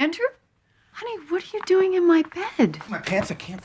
Andrew? Honey, what are you doing in my bed? My pants, I can't.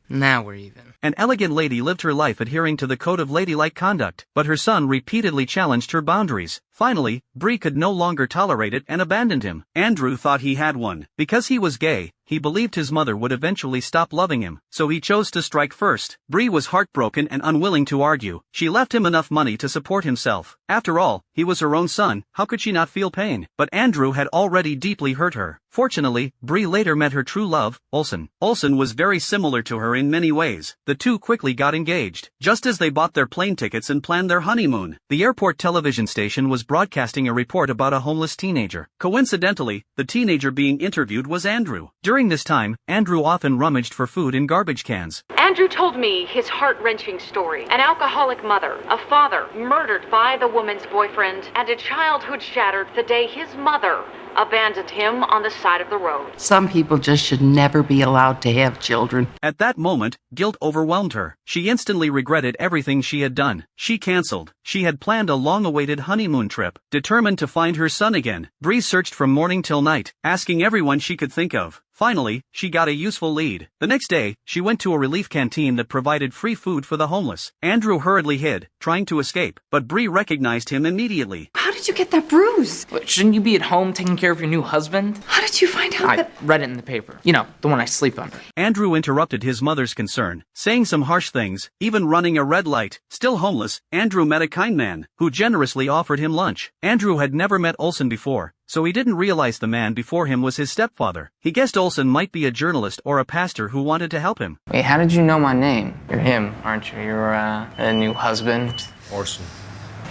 Now we're even. An elegant lady lived her life adhering to the code of ladylike conduct, but her son repeatedly challenged her boundaries. Finally, Bree could no longer tolerate it and abandoned him. Andrew thought he had one. Because he was gay, he believed his mother would eventually stop loving him, so he chose to strike first. Bree was heartbroken and unwilling to argue. She left him enough money to support himself. After all, he was her own son, how could she not feel pain? But Andrew had already deeply hurt her. Fortunately, Bree later met her true love, Olsen. Olsen was very similar to her in many ways. The two quickly got engaged. Just as they bought their plane tickets and planned their honeymoon, the airport television station was broadcasting a report about a homeless teenager. Coincidentally, the teenager being interviewed was Andrew. During this time, Andrew often rummaged for food in garbage cans. Andrew told me his heart-wrenching story. An alcoholic mother, a father murdered by the woman's boyfriend, and a childhood shattered the day his mother abandoned him on the side of the road. Some people just should never be allowed to have children. At that moment, guilt overwhelmed her. She instantly regretted everything she had done. She canceled. She had planned a long-awaited honeymoon trip, determined to find her son again. Bree searched from morning till night, asking everyone she could think of. Finally, she got a useful lead. The next day, she went to a relief canteen that provided free food for the homeless. Andrew hurriedly hid, trying to escape, but Bree recognized him immediately. How did you get that bruise? But shouldn't you be at home taking care of your new husband? How did you find out I that? read it in the paper. You know, the one I sleep under. Andrew interrupted his mother's concern, saying some harsh things, even running a red light. Still homeless, Andrew met a kind man, who generously offered him lunch. Andrew had never met Olsen before, so he didn't realize the man before him was his stepfather. He guessed Olsen might be a journalist or a pastor who wanted to help him. Wait, how did you know my name? You're him, aren't you? You're, a new husband. Orson.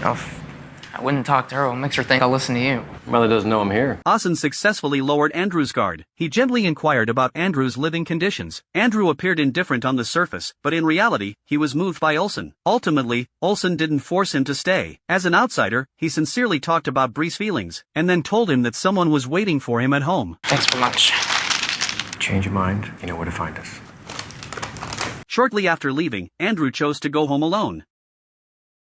Oh, I wouldn't talk to her. What makes her think I'll listen to you? Mother doesn't know I'm here. Olsen successfully lowered Andrew's guard. He gently inquired about Andrew's living conditions. Andrew appeared indifferent on the surface, but in reality, he was moved by Olsen. Ultimately, Olsen didn't force him to stay. As an outsider, he sincerely talked about Bree's feelings, and then told him that someone was waiting for him at home. Thanks for lunch. Change your mind, you know where to find us. Shortly after leaving, Andrew chose to go home alone.